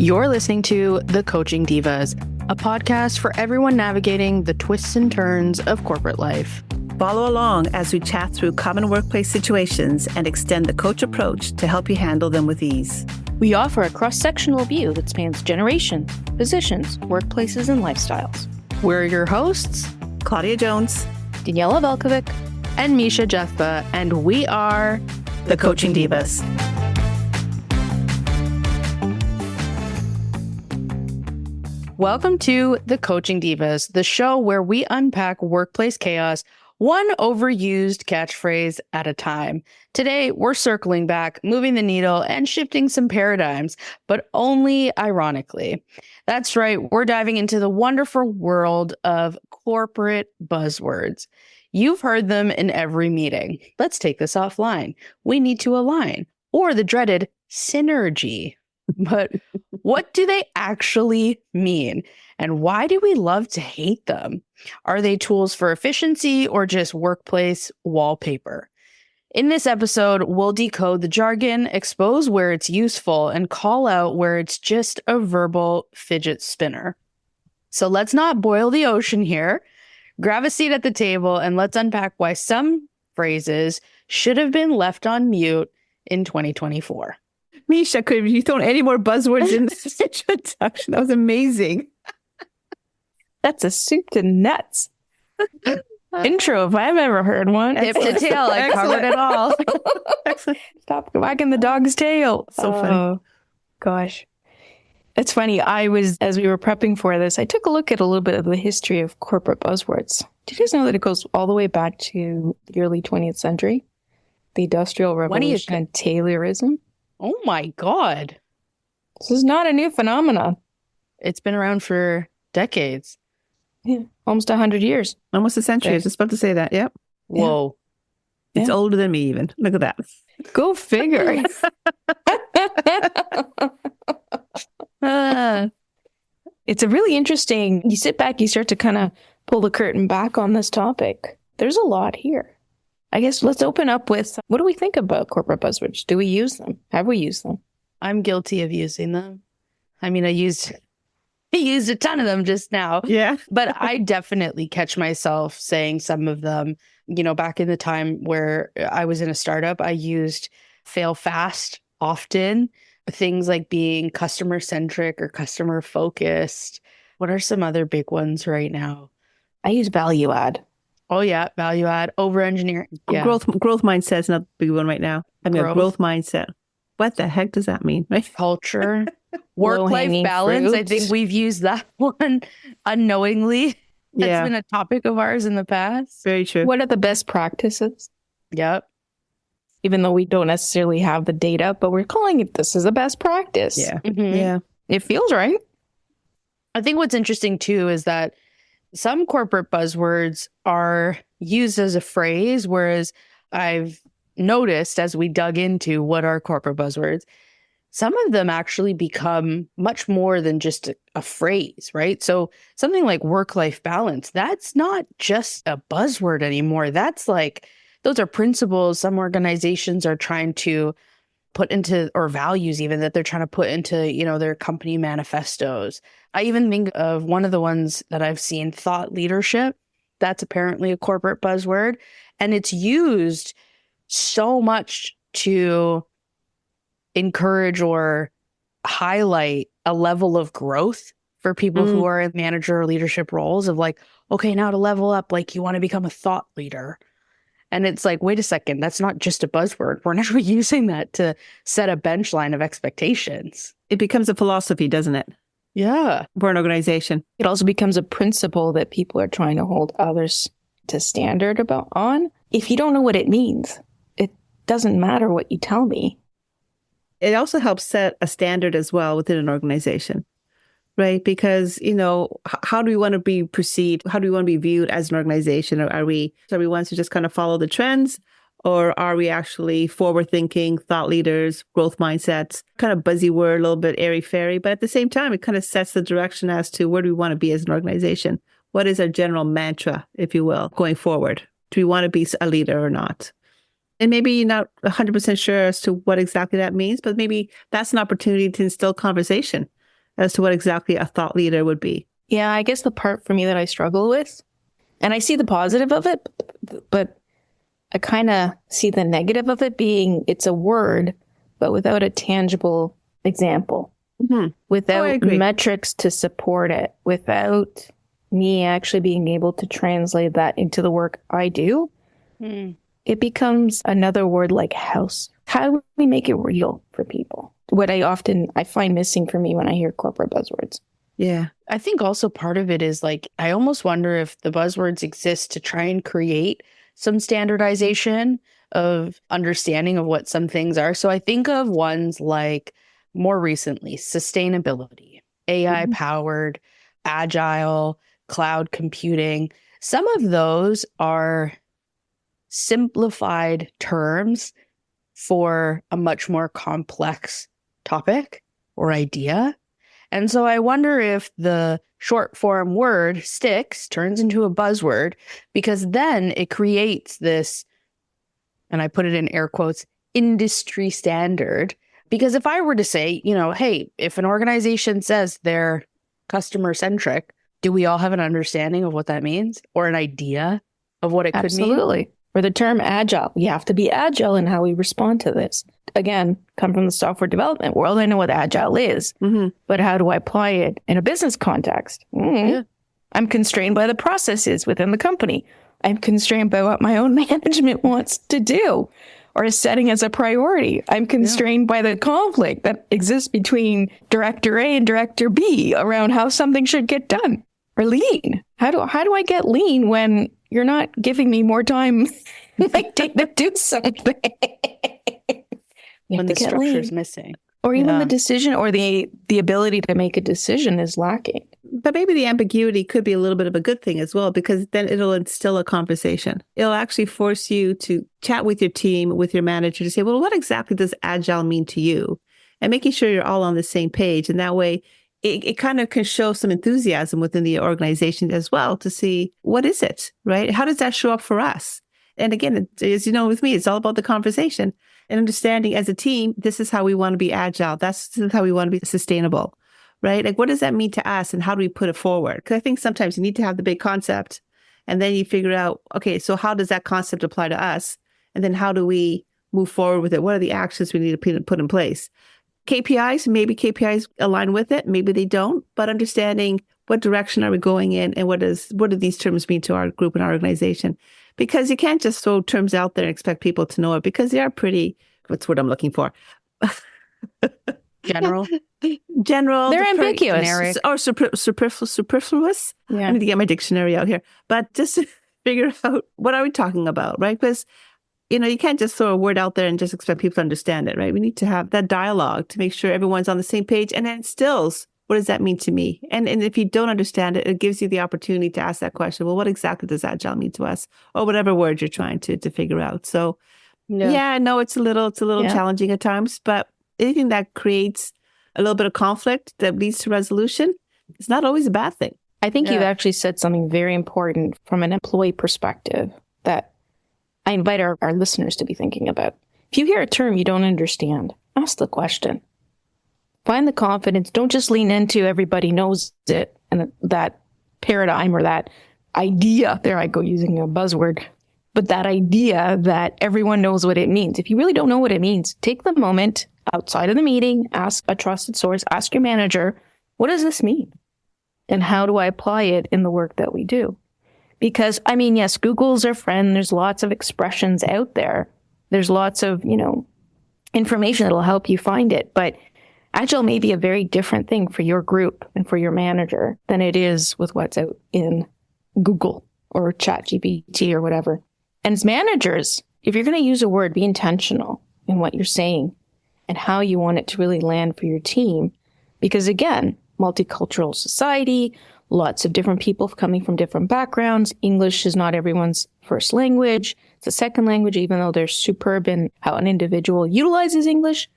You're listening to The Coaching Divas, a podcast for everyone navigating the twists and turns of corporate life. Follow along as we chat through common workplace situations and extend the coach approach to help you handle them with ease. We offer a cross-sectional view that spans generations, positions, workplaces, and lifestyles. We're your hosts, Claudia Jones, Daniela Velkovic, and Misha Jethba, and we are The Coaching Divas. Welcome to The Coaching Divas, the show where we unpack workplace chaos one overused catchphrase at a time. Today, we're circling back, moving the needle, and shifting some paradigms, but only ironically. That's right, we're diving into the wonderful world of corporate buzzwords. You've heard them in every meeting. Let's take this offline. We need to align. Or the dreaded synergy. But what do they actually mean? And why do we love to hate them? Are they tools for efficiency or just workplace wallpaper? In this episode, we'll decode the jargon, expose where it's useful, and call out where it's just a verbal fidget spinner. So let's not boil the ocean here. Grab a seat at the table and let's unpack why some phrases should have been left on mute in 2024. Misha, could you throw any more buzzwords in this introduction? That was amazing. That's a soup to nuts intro if I've ever heard one. Tip to tail, I covered it all. Excellent. Stop wagging the dog's tail. So funny. Gosh. It's funny. As we were prepping for this, I took a look at a little bit of the history of corporate buzzwords. Do you guys know that it goes all the way back to the early 20th century? The Industrial Revolution and Taylorism. Oh my God. This is not a new phenomenon. It's been around for decades. Yeah, almost 100 years. Almost a century. I was just about to say that. Yep. Whoa. It's older than me even. Look at that. Go figure. It's a really interesting, you sit back, you start to kind of pull the curtain back on this topic. There's a lot here. I guess let's open up with, what do we think about corporate buzzwords? Do we use them? Have we used them? I'm guilty of using them. I mean, I used a ton of them just now. Yeah. But I definitely catch myself saying some of them. You know, back in the time where I was in a startup, I used fail fast often. Things like being customer centric or customer focused. What are some other big ones right now? I use value add. Oh yeah, value add, over engineering. Yeah. Growth mindset is another big one right now. I mean, growth mindset. What the heck does that mean? Right? Culture, work-life balance. fruit. I think we've used that one unknowingly. That's been a topic of ours in the past. Very true. What are the best practices? Yep. Even though we don't necessarily have the data, but we're calling it, this is a best practice. Yeah. Mm-hmm. Yeah. It feels right. I think what's interesting too is that some corporate buzzwords are used as a phrase, whereas I've noticed as we dug into what are corporate buzzwords, some of them actually become much more than just a phrase, right? So something like work-life balance, that's not just a buzzword anymore. That's like, those are principles some organizations are trying to put into, or values even, that they're trying to put into, you know, their company manifestos. I even think of one of the ones that I've seen, thought leadership. That's apparently a corporate buzzword. And it's used so much to encourage or highlight a level of growth for people who are in manager or leadership roles of like, okay, now to level up, like you want to become a thought leader. And it's like, wait a second, that's not just a buzzword. We're never using that to set a bench line of expectations. It becomes a philosophy, doesn't it? Yeah. For an organization. It also becomes a principle that people are trying to hold others to standard on. If you don't know what it means, it doesn't matter what you tell me. It also helps set a standard as well within an organization, right? Because, you know, how do we want to be perceived? How do we want to be viewed as an organization? Or are we ones who just kind of follow the trends? Or are we actually forward-thinking thought leaders, growth mindsets, kind of buzzy word, a little bit airy-fairy, but at the same time, it kind of sets the direction as to where do we want to be as an organization? What is our general mantra, if you will, going forward? Do we want to be a leader or not? And maybe you're not 100% sure as to what exactly that means, but maybe that's an opportunity to instill conversation as to what exactly a thought leader would be. Yeah, I guess the part for me that I struggle with, and I see the positive of it, but I kind of see the negative of it being it's a word, but without a tangible example, without metrics to support it, without me actually being able to translate that into the work I do. It becomes another word like house. How do we make it real for people? What I find missing for me when I hear corporate buzzwords. Yeah. I think also part of it is like, I almost wonder if the buzzwords exist to try and create some standardization of understanding of what some things are. So I think of ones like more recently, sustainability, AI powered, agile, cloud computing. Some of those are simplified terms for a much more complex topic or idea. And so I wonder if the short form word sticks, turns into a buzzword, because then it creates this, and I put it in air quotes, industry standard. Because if I were to say, hey, if an organization says they're customer centric, do we all have an understanding of what that means or an idea of what it could mean? Absolutely. Or the term agile. You have to be agile in how we respond to this. Again, come from the software development world. I know what agile is, but how do I apply it in a business context? I'm constrained by the processes within the company. I'm constrained by what my own management wants to do or is setting as a priority. I'm constrained by the conflict that exists between director A and director B around how something should get done. Or lean. How do I get lean when you're not giving me more time to do something? When the structure is missing. Or even the decision or the ability to make a decision is lacking. But maybe the ambiguity could be a little bit of a good thing as well, because then it'll instill a conversation. It'll actually force you to chat with your team, with your manager, to say, well, what exactly does agile mean to you? And making sure you're all on the same page. And that way, it kind of can show some enthusiasm within the organization as well to see, what is it, right? How does that show up for us? And again, as you know, with me, it's all about the conversation and understanding as a team, this is how we want to be agile. This is how we want to be sustainable, right? Like, what does that mean to us and how do we put it forward? Because I think sometimes you need to have the big concept and then you figure out, okay, so how does that concept apply to us? And then how do we move forward with it? What are the actions we need to put in place? KPIs, maybe KPIs align with it, maybe they don't, but understanding what direction are we going in and what do these terms mean to our group and our organization? Because you can't just throw terms out there and expect people to know it because they are pretty, what's what I'm looking for? General. They're ambiguous. Generic. Or superfluous. Yeah. I need to get my dictionary out here. But just to figure out, what are we talking about, right? Because you can't just throw a word out there and just expect people to understand it, right? We need to have that dialogue to make sure everyone's on the same page and it instills, what does that mean to me? And if you don't understand it, it gives you the opportunity to ask that question. Well, what exactly does agile mean to us? Or whatever word you're trying to figure out. So yeah, no, it's a little challenging at times, but anything that creates a little bit of conflict that leads to resolution, it's not always a bad thing. I think you've actually said something very important from an employee perspective that I invite our listeners to be thinking about. If you hear a term you don't understand, ask the question. Find the confidence. Don't just lean into everybody knows it and that paradigm or that idea. There I go using a buzzword. But that idea that everyone knows what it means. If you really don't know what it means, take the moment outside of the meeting, ask a trusted source, ask your manager, what does this mean? And how do I apply it in the work that we do? Because, yes, Google's our friend. There's lots of expressions out there. There's lots of, information that'll help you find it. But Agile may be a very different thing for your group and for your manager than it is with what's out in Google or ChatGPT or whatever. And as managers, if you're going to use a word, be intentional in what you're saying and how you want it to really land for your team. Because again, multicultural society, lots of different people coming from different backgrounds. English is not everyone's first language. It's a second language, even though they're superb in how an individual utilizes English.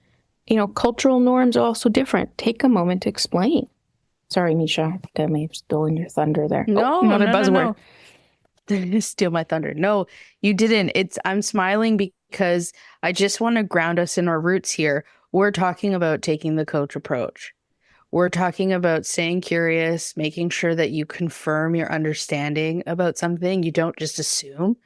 Cultural norms are also different. Take a moment to explain. Sorry, Misha, I may have stolen your thunder there. No, another buzzword. No. Steal my thunder. No, you didn't. I'm smiling because I just want to ground us in our roots here. We're talking about taking the coach approach. we're talking about staying curious, making sure that you confirm your understanding about something. You don't just assume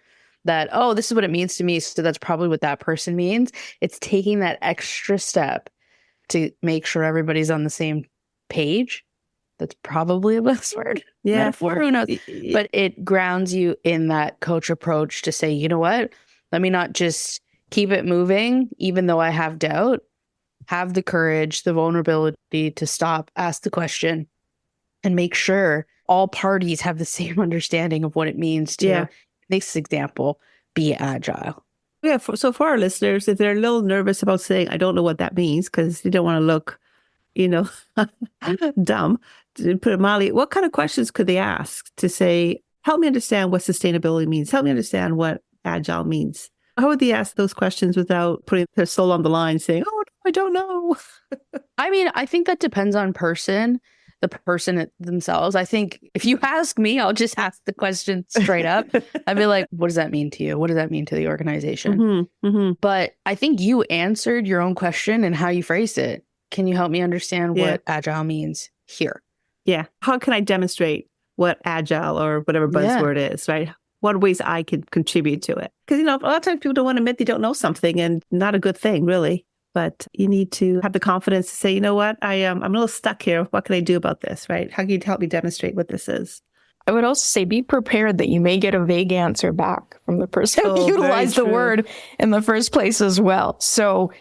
that, oh, this is what it means to me, so that's probably what that person means. It's taking that extra step to make sure everybody's on the same page. That's probably a buzzword. Yeah. Metaphor, who knows? But it grounds you in that coach approach to say, you know what? Let me not just keep it moving, even though I have doubt. Have the courage, the vulnerability to stop, ask the question, and make sure all parties have the same understanding of what it means to, Yeah. this example, be agile. Yeah. So for our listeners, if they're a little nervous about saying, I don't know what that means, because they don't want to look, dumb, to put it mildly, what kind of questions could they ask to say, help me understand what sustainability means? Help me understand what agile means. How would they ask those questions without putting their soul on the line saying, oh, I don't know? I mean, I think that depends on the person themselves. I think if you ask me, I'll just ask the question straight up. I'd be like, what does that mean to you? What does that mean to the organization? Mm-hmm, mm-hmm. But I think you answered your own question and how you phrased it. Can you help me understand what agile means here? Yeah. How can I demonstrate what agile or whatever buzzword is, right? What ways I can contribute to it? Because, a lot of times people don't want to admit they don't know something, and not a good thing, really. But you need to have the confidence to say, you know what, I'm a little stuck here. What can I do about this, right? How can you help me demonstrate what this is? I would also say be prepared that you may get a vague answer back from the person who utilized the word in the first place as well. So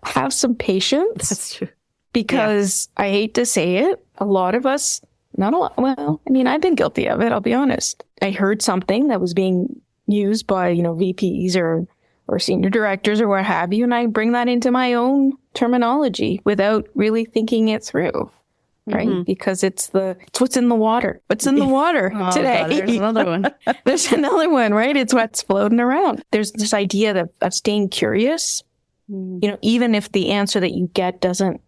have some patience. That's true. Because I hate to say it, a lot of us, not a lot, well, I mean, I've been guilty of it, I'll be honest. I heard something that was being used by, VPs or senior directors or what have you, and I bring that into my own terminology without really thinking it through, right? Mm-hmm. Because it's what's in the water. What's in the water today? God, there's another one. There's another one, right? It's what's floating around. There's this idea of staying curious, even if the answer that you get doesn't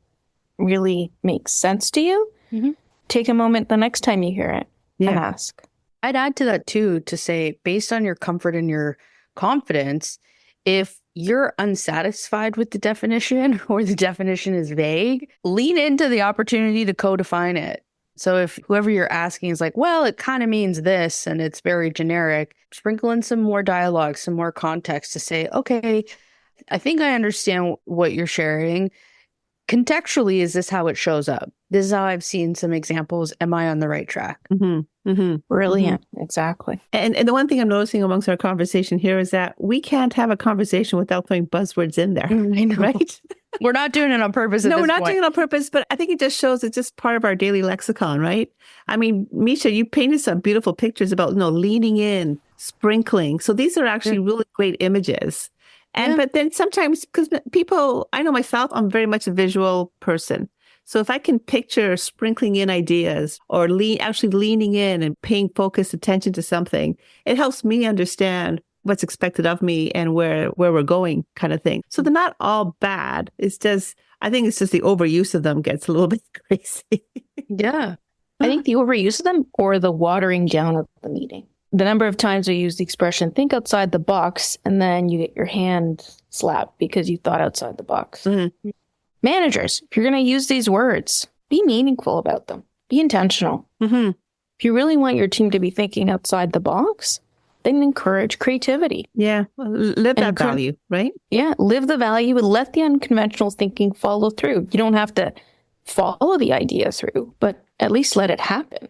really make sense to you, take a moment the next time you hear it and ask. I'd add to that too, to say, based on your comfort and your confidence, if you're unsatisfied with the definition or the definition is vague, lean into the opportunity to co-define it. So if whoever you're asking is like, well, it kind of means this and it's very generic, sprinkle in some more dialogue, some more context to say, okay, I think I understand what you're sharing. Contextually, is this how it shows up? This is how I've seen some examples. Am I on the right track? Mm-hmm. Mm-hmm. Brilliant. Mm-hmm. Exactly. And the one thing I'm noticing amongst our conversation here is that we can't have a conversation without throwing buzzwords in there. I know. Right? We're not doing it on purpose. No, we're not doing it on purpose, but I think it just shows it's just part of our daily lexicon, right? I mean, Misha, you painted some beautiful pictures about, leaning in, sprinkling. So these are actually really great images. But then sometimes, because people, I know myself, I'm very much a visual person. So if I can picture sprinkling in ideas or actually leaning in and paying focused attention to something, it helps me understand what's expected of me and where we're going, kind of thing. So they're not all bad. It's just, I think it's just the overuse of them gets a little bit crazy. Yeah. I think the overuse of them or the watering down of the meeting. The number of times we use the expression, think outside the box, and then you get your hand slapped because you thought outside the box. Mm-hmm. Managers, if you're going to use these words, be meaningful about them. Be intentional. Mm-hmm. If you really want your team to be thinking outside the box, then encourage creativity. Yeah, live that value, right? Yeah, live the value and let the unconventional thinking follow through. You don't have to follow the idea through, but at least let it happen.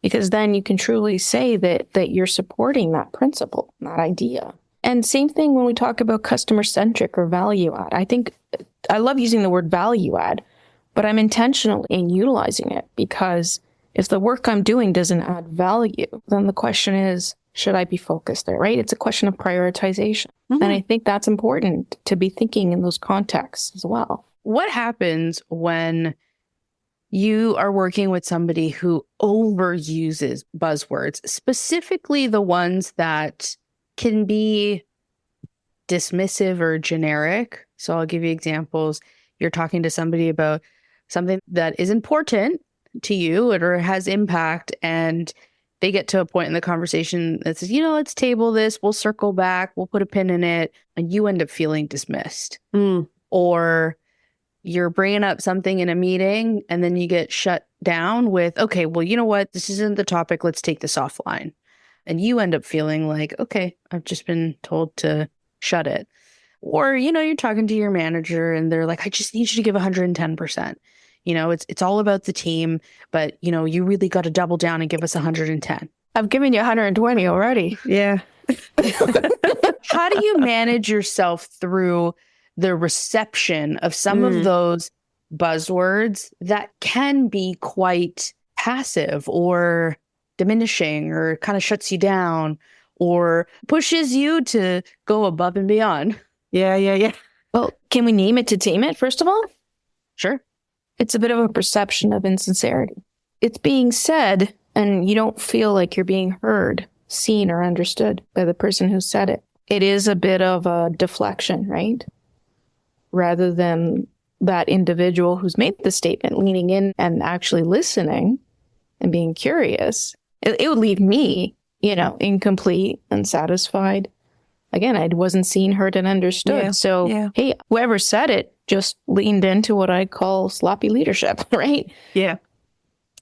Because then you can truly say that you're supporting that principle, that idea. And same thing when we talk about customer-centric or value add. I love using the word value add, but I'm intentional in utilizing it because if the work I'm doing doesn't add value, then the question is, should I be focused there, right? It's a question of prioritization. Mm-hmm. And I think that's important to be thinking in those contexts as well. What happens when you are working with somebody who overuses buzzwords, specifically the ones that can be dismissive or generic? So I'll give you examples. You're talking to somebody about something that is important to you or has impact, and they get to a point in the conversation that says, let's table this, we'll circle back, we'll put a pin in it, and you end up feeling dismissed. Or you're bringing up something in a meeting and then you get shut down with, okay, well, you know what? This isn't the topic. Let's take this offline. And you end up feeling like, okay, I've just been told to shut it. Or, you're talking to your manager and they're like, I just need you to give 110%. It's all about the team, but you really got to double down and give us 110. I've given you 120 already. Yeah. How do you manage yourself through the reception of some of those buzzwords that can be quite passive or diminishing or kind of shuts you down or pushes you to go above and beyond? Yeah. Well, can we name it to tame it, first of all? Sure. It's a bit of a perception of insincerity. It's being said, and you don't feel like you're being heard, seen, or understood by the person who said it. It is a bit of a deflection, right? Rather than that individual who's made the statement leaning in and actually listening and being curious. It would leave me, incomplete, unsatisfied. Again, I wasn't seen, heard, and understood. Hey, whoever said it just leaned into what I call sloppy leadership, right? Yeah.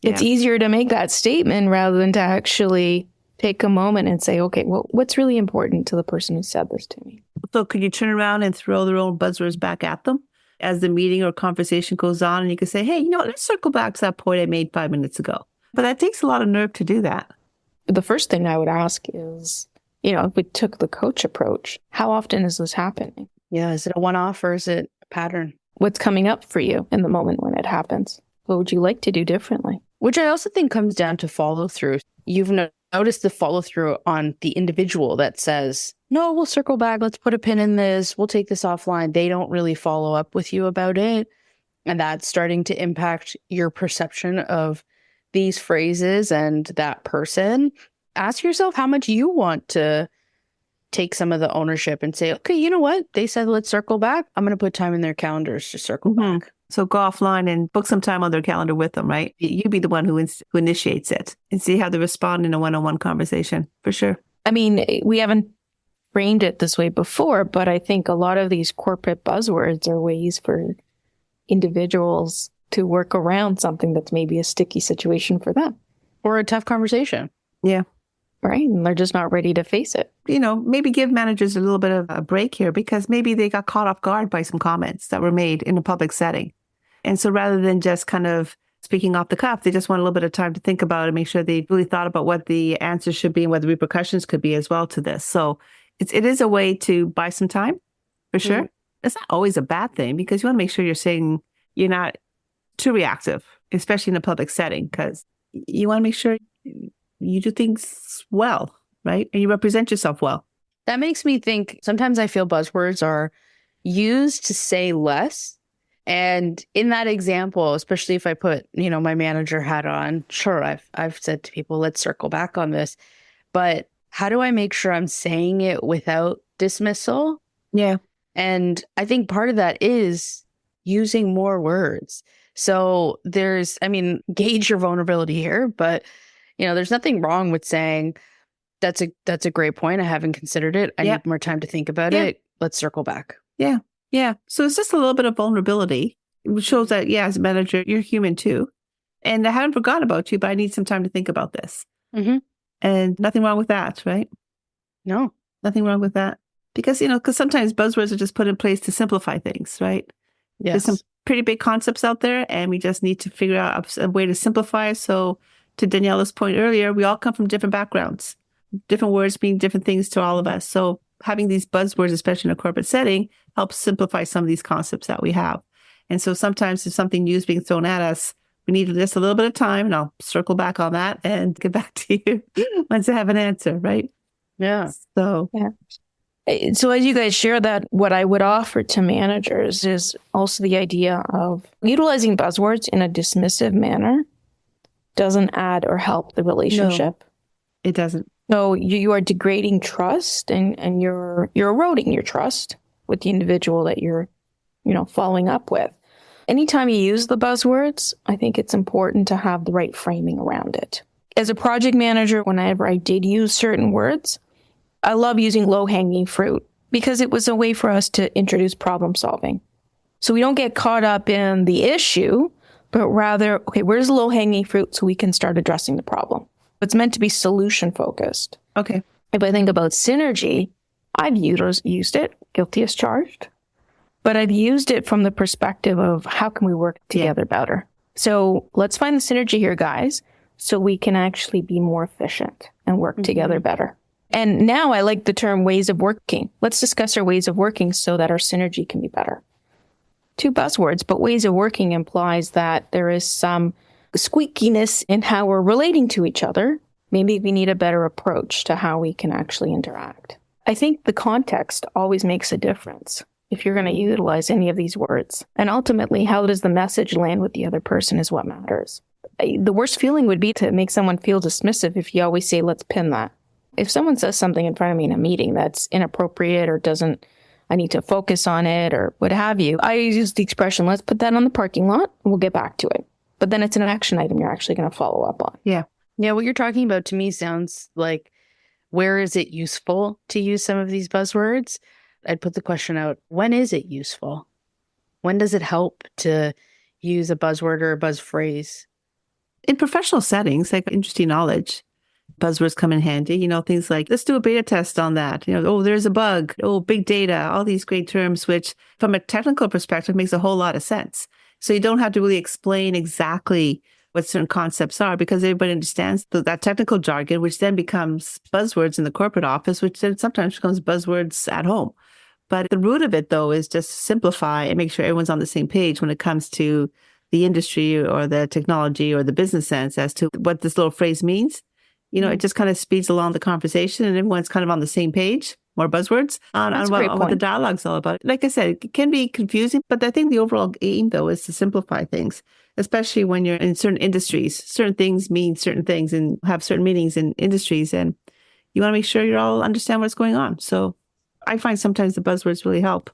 It's easier to make that statement rather than to actually take a moment and say, okay, well, what's really important to the person who said this to me? So could you turn around and throw their own buzzwords back at them as the meeting or conversation goes on? And you can say, hey, let's circle back to that point I made 5 minutes ago. But that takes a lot of nerve to do that. The first thing I would ask is, if we took the coach approach, how often is this happening? Yeah. Is it a one-off or is it a pattern? What's coming up for you in the moment when it happens? What would you like to do differently? Which I also think comes down to follow through. You've noticed the follow through on the individual that says, no, we'll circle back. Let's put a pin in this. We'll take this offline. They don't really follow up with you about it. And that's starting to impact your perception of these phrases and that person. Ask yourself how much you want to take some of the ownership and say, okay, you know what? They said, let's circle back. I'm going to put time in their calendars to circle back. So go offline and book some time on their calendar with them, right? You be the one who initiates it and see how they respond in a one-on-one conversation, for sure. I mean, we haven't framed it this way before, but I think a lot of these corporate buzzwords are ways for individuals to work around something that's maybe a sticky situation for them. Or a tough conversation. Yeah. Right. And they're just not ready to face it. Maybe give managers a little bit of a break here because maybe they got caught off guard by some comments that were made in a public setting. And so rather than just kind of speaking off the cuff, they just want a little bit of time to think about it, make sure they really thought about what the answers should be and what the repercussions could be as well to this. So it is a way to buy some time, for sure. It's not always a bad thing because you want to make sure you're not too reactive, especially in a public setting, because you want to make sure you do things well, right? And you represent yourself well. That makes me think sometimes I feel buzzwords are used to say less. And in that example, especially if I put, my manager hat on, sure, I've said to people, let's circle back on this. But how do I make sure I'm saying it without dismissal? Yeah. And I think part of that is using more words. So gauge your vulnerability here, but there's nothing wrong with saying that's a great point. I haven't considered it. I need more time to think about it. Let's circle back. Yeah. Yeah. So it's just a little bit of vulnerability, which shows that, as a manager, you're human too. And I haven't forgotten about you, but I need some time to think about this. Mm-hmm. And nothing wrong with that, right? No. Nothing wrong with that. Because, sometimes buzzwords are just put in place to simplify things, right? Yes. There's some pretty big concepts out there, and we just need to figure out a way to simplify. So to Daniela's point earlier, we all come from different backgrounds, different words mean different things to all of us. So having these buzzwords, especially in a corporate setting, helps simplify some of these concepts that we have. And so sometimes if something new is being thrown at us, we need just a little bit of time, and I'll circle back on that and get back to you once I have an answer, right? Yeah. So as you guys share that, what I would offer to managers is also the idea of utilizing buzzwords in a dismissive manner doesn't add or help the relationship. No, it doesn't. So you are degrading trust and you're eroding your trust with the individual that you're, following up with. Anytime you use the buzzwords, I think it's important to have the right framing around it. As a project manager, whenever I did use certain words, I love using low-hanging fruit because it was a way for us to introduce problem solving. So we don't get caught up in the issue, but rather, okay, where's the low-hanging fruit so we can start addressing the problem? It's meant to be solution-focused. Okay. If I think about synergy, I've used it, guilty as charged, but I've used it from the perspective of how can we work together better? So let's find the synergy here, guys, so we can actually be more efficient and work together better. And now I like the term ways of working. Let's discuss our ways of working so that our synergy can be better. 2 buzzwords, but ways of working implies that there is some squeakiness in how we're relating to each other. Maybe we need a better approach to how we can actually interact. I think the context always makes a difference if you're going to utilize any of these words. And ultimately, how does the message land with the other person is what matters. The worst feeling would be to make someone feel dismissive if you always say, let's pin that. If someone says something in front of me in a meeting that's inappropriate or I need to focus on it or what have you, I use the expression, let's put that on the parking lot and we'll get back to it. But then it's an action item you're actually going to follow up on. Yeah. Yeah, what you're talking about to me sounds like, where is it useful to use some of these buzzwords? I'd put the question out, when is it useful? When does it help to use a buzzword or a buzz phrase? In professional settings, like industry knowledge, buzzwords come in handy. Things like, let's do a beta test on that. Oh, there's a bug. Oh, big data. All these great terms, which from a technical perspective makes a whole lot of sense. So you don't have to really explain exactly what certain concepts are because everybody understands that technical jargon, which then becomes buzzwords in the corporate office, which then sometimes becomes buzzwords at home. But the root of it, though, is just simplify and make sure everyone's on the same page when it comes to the industry or the technology or the business sense as to what this little phrase means. It just kind of speeds along the conversation and everyone's kind of on the same page, more buzzwords on what the dialogue's all about. Like I said, it can be confusing, but I think the overall aim, though, is to simplify things, especially when you're in certain industries. Certain things mean certain things and have certain meanings in industries, and you want to make sure you all understand what's going on. So I find sometimes the buzzwords really help.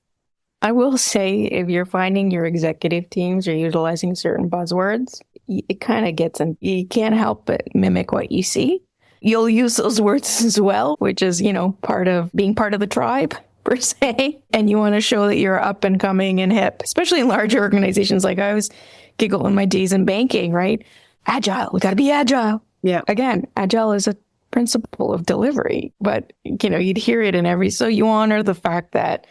I will say, if you're finding your executive teams are utilizing certain buzzwords, it kind of gets in. You can't help but mimic what you see. You'll use those words as well, which is, part of being part of the tribe, per se. And you want to show that you're up and coming and hip, especially in larger organizations. Like I always giggle in my days in banking, right? Agile. We got to be agile. Yeah. Again, agile is a principle of delivery, but, you'd hear it in every. So you honor the fact that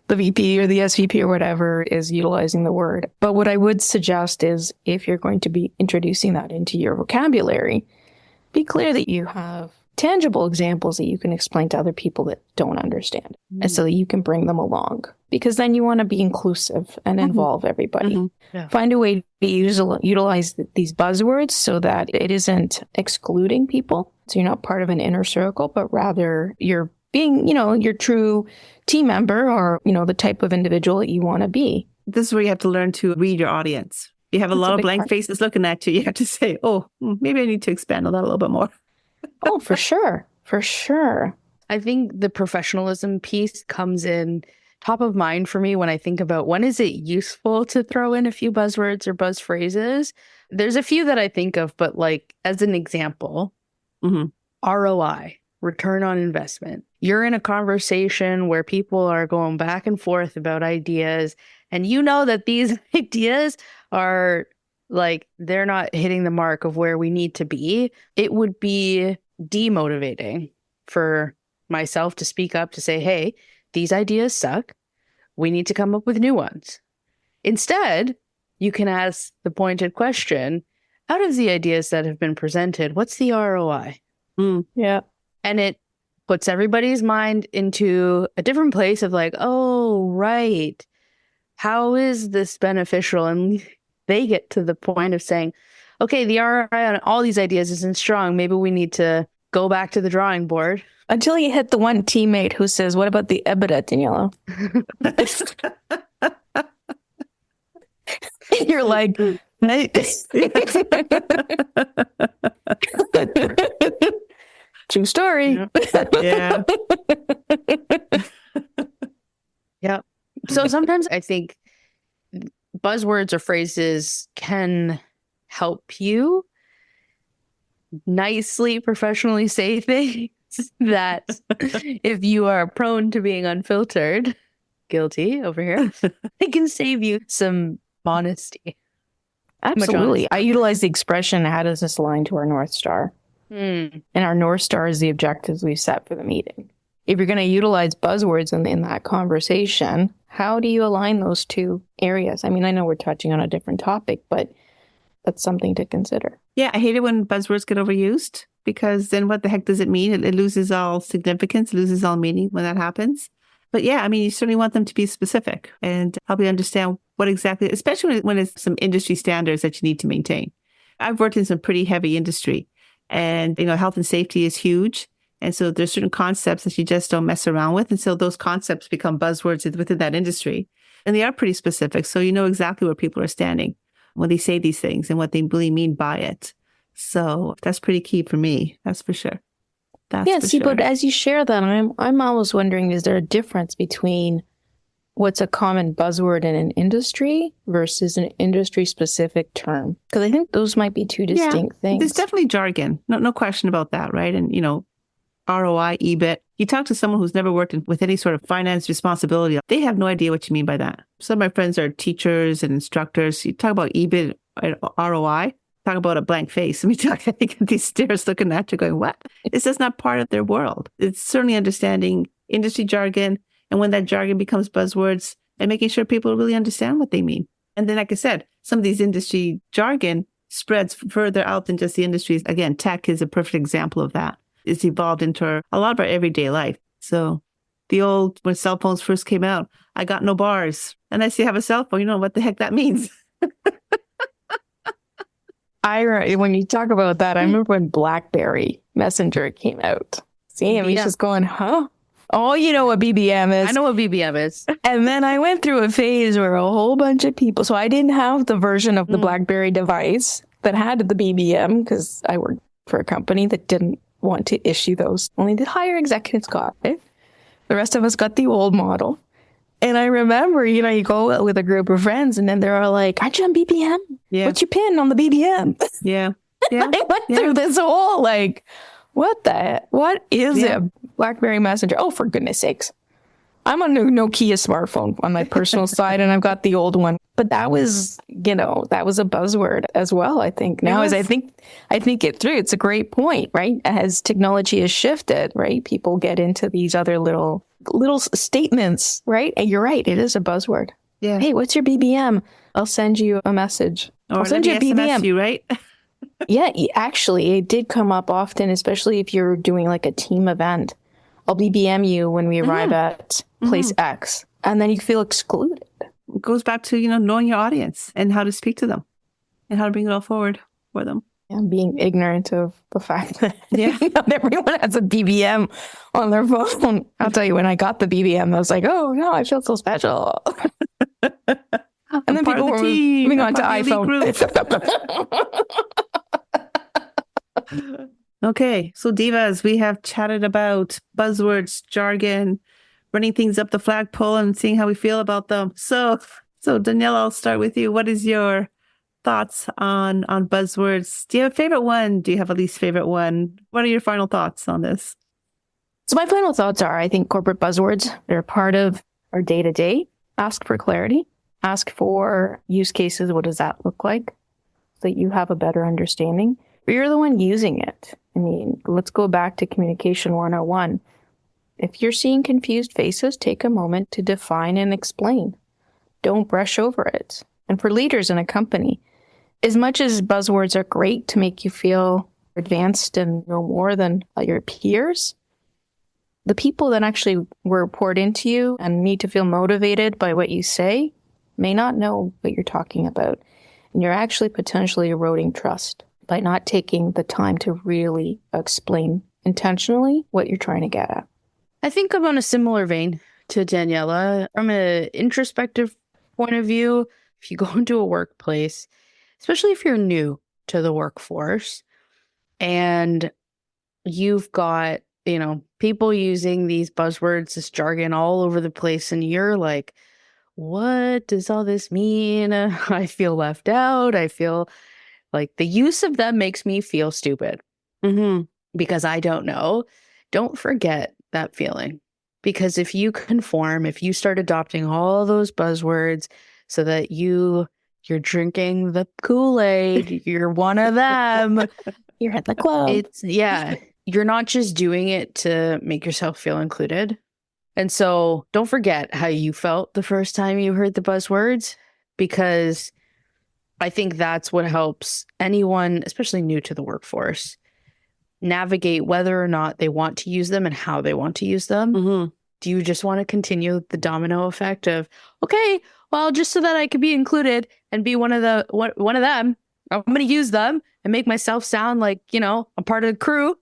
the VP or the SVP or whatever is utilizing the word. But what I would suggest is if you're going to be introducing that into your vocabulary, be clear that you have tangible examples that you can explain to other people that don't understand, and so that you can bring them along. Because then you want to be inclusive and involve everybody. Yeah. Find a way to utilize these buzzwords so that it isn't excluding people. So you're not part of an inner circle, but rather you're being, your true team member or, the type of individual that you want to be. This is where you have to learn to read your audience. You have a lot of blank faces looking at you. You have to say, oh, maybe I need to expand on that a little bit more. Oh, for sure. For sure. I think the professionalism piece comes in top of mind for me when I think about when is it useful to throw in a few buzzwords or buzz phrases. There's a few that I think of, but like as an example, ROI, return on investment. You're in a conversation where people are going back and forth about ideas, and you know that these ideas are like, they're not hitting the mark of where we need to be. It would be demotivating for myself to speak up to say, hey, these ideas suck. We need to come up with new ones. Instead, you can ask the pointed question, out of the ideas that have been presented, what's the ROI? Yeah. And it puts everybody's mind into a different place of like, oh, right. How is this beneficial? And they get to the point of saying, okay, the ROI on all these ideas isn't strong. Maybe we need to go back to the drawing board. Until you hit the one teammate who says, what about the EBITDA, Daniela? You're like, true story. Yeah. Yeah. So sometimes I think buzzwords or phrases can help you nicely, professionally say things that if you are prone to being unfiltered guilty over here. I can save you some honesty. Absolutely. I utilize the expression, how does this align to our North Star? Hmm. And our North Star is the objectives we set for the meeting. If you're going to utilize buzzwords in that conversation, how do you align those two areas? I mean, I know we're touching on a different topic, but that's something to consider. Yeah, I hate it when buzzwords get overused because then what the heck does it mean? It loses all significance, loses all meaning when that happens. But yeah, I mean, you certainly want them to be specific and help you understand what exactly, especially when it's some industry standards that you need to maintain. I've worked in some pretty heavy industry and, health and safety is huge. And so there's certain concepts that you just don't mess around with. And so those concepts become buzzwords within that industry. And they are pretty specific. So you know exactly where people are standing when they say these things and what they really mean by it. So that's pretty key for me. That's for sure. But as you share that, I'm always wondering, is there a difference between what's a common buzzword in an industry versus an industry-specific term? Because I think those might be two distinct things. There's definitely jargon. No question about that, right? And, ROI, EBIT. You talk to someone who's never worked with any sort of finance responsibility, they have no idea what you mean by that. Some of my friends are teachers and instructors. You talk about EBIT and ROI, talk about a blank face. I mean, I get these stares looking at you going, what? It's just not part of their world. It's certainly understanding industry jargon and when that jargon becomes buzzwords and making sure people really understand what they mean. And then, like I said, some of these industry jargon spreads further out than just the industries. Again, tech is a perfect example of that. It's evolved into a lot of our everyday life. So when cell phones first came out, I got no bars. And I see I have a cell phone. You know what the heck that means. When you talk about that, I remember when BlackBerry Messenger came out. See, and he's just going, huh? Oh, you know what BBM is. I know what BBM is. And then I went through a phase where a whole bunch of people, so I didn't have the version of the BlackBerry device that had the BBM because I worked for a company that didn't want to issue those. Only the higher executives got it. The rest of us got the old model. And I remember, you go with a group of friends and then they're all like, aren't you on BBM? Yeah. What's your pin on the BBM? Yeah. I went through this whole what is a BlackBerry Messenger? Oh, for goodness sakes. I'm on a Nokia smartphone on my personal side and I've got the old one. But that was, that was a buzzword as well, I think. Now, as I think it through, it's a great point, right? As technology has shifted, right? People get into these other little statements, right? And you're right, it is a buzzword. Yeah. Hey, what's your BBM? I'll send you a message. I'll send you a BBM. You, right? Yeah, actually, it did come up often, especially if you're doing like a team event. I'll BBM you when we arrive at place X, and then you feel excluded. It goes back to, knowing your audience and how to speak to them and how to bring it all forward for them. And being ignorant of the fact that not everyone has a BBM on their phone. I'll tell you, when I got the BBM, I was like, oh, no, I feel so special. And then people were moving on to iPhone. Okay, so divas, we have chatted about buzzwords, jargon, running things up the flagpole and seeing how we feel about them. So Danielle, I'll start with you. What is your thoughts on buzzwords? Do you have a favorite one? Do you have a least favorite one? What are your final thoughts on this? So my final thoughts are, I think corporate buzzwords, they're part of our day-to-day. Ask for clarity. Ask for use cases. What does that look like? So that you have a better understanding. But you're the one using it. I mean, let's go back to communication 101. If you're seeing confused faces, take a moment to define and explain. Don't brush over it. And for leaders in a company, as much as buzzwords are great to make you feel advanced and know more than your peers, the people that actually were poured into you and need to feel motivated by what you say may not know what you're talking about. And you're actually potentially eroding trust by not taking the time to really explain intentionally what you're trying to get at. I think I'm on a similar vein to Daniela. From an introspective point of view, if you go into a workplace, especially if you're new to the workforce and you've got, people using these buzzwords, this jargon all over the place, and you're like, what does all this mean? I feel left out. I feel like the use of them makes me feel stupid because I don't know. Don't forget that feeling. Because if you conform, if you start adopting all those buzzwords so that you're drinking the Kool-Aid, you're one of them. You're at the club. You're not just doing it to make yourself feel included. And so don't forget how you felt the first time you heard the buzzwords, because I think that's what helps anyone, especially new to the workforce, navigate whether or not they want to use them and how they want to use them. Mm-hmm. Do you just want to continue the domino effect of, okay, well, just so that I could be included and be one of them, I'm going to use them and make myself sound like, I'm part of the crew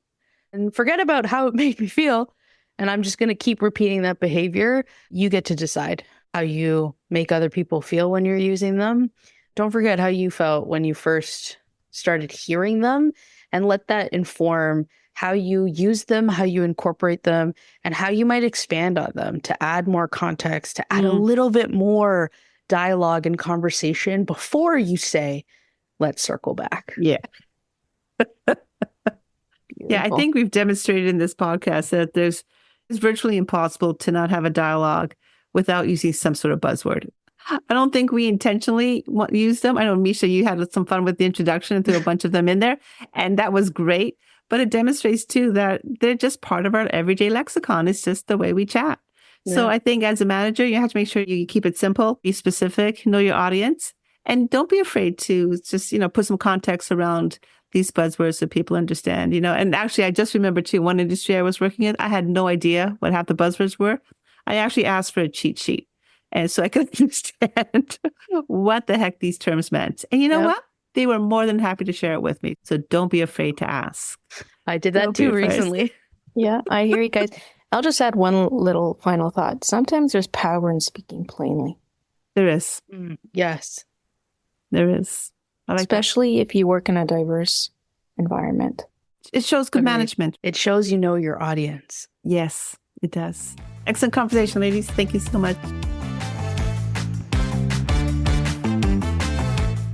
and forget about how it made me feel. And I'm just going to keep repeating that behavior. You get to decide how you make other people feel when you're using them. Don't forget how you felt when you first started hearing them, and let that inform how you use them, how you incorporate them, and how you might expand on them to add more context, to add a little bit more dialogue and conversation before you say, let's circle back. Yeah. Yeah, I think we've demonstrated in this podcast that it's virtually impossible to not have a dialogue without using some sort of buzzword. I don't think we intentionally use them. I know, Misha, you had some fun with the introduction and threw a bunch of them in there, and that was great. But it demonstrates, too, that they're just part of our everyday lexicon. It's just the way we chat. Yeah. So I think as a manager, you have to make sure you keep it simple, be specific, know your audience, and don't be afraid to just, put some context around these buzzwords so people understand, And actually, I just remember, too, one industry I was working in, I had no idea what half the buzzwords were. I actually asked for a cheat sheet. And so I could understand what the heck these terms meant. And you know what? They were more than happy to share it with me. So don't be afraid to ask. I did that too recently. Yeah, I hear you guys. I'll just add one little final thought. Sometimes there's power in speaking plainly. There is. Yes. There is. Especially if you work in a diverse environment. It shows good management. It shows you know your audience. Yes, it does. Excellent conversation, ladies. Thank you so much.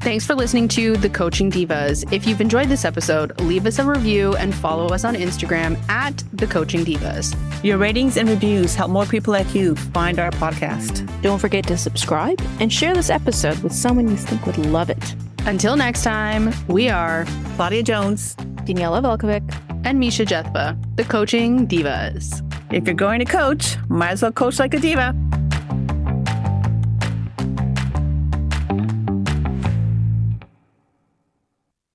Thanks for listening to The Coaching Divas. If you've enjoyed this episode, leave us a review and follow us on Instagram at The Coaching Divas. Your ratings and reviews help more people like you find our podcast. Don't forget to subscribe and share this episode with someone you think would love it. Until next time, we are Claudia Jones, Daniela Velkovic, and Misha Jethba, The Coaching Divas. If you're going to coach, might as well coach like a diva.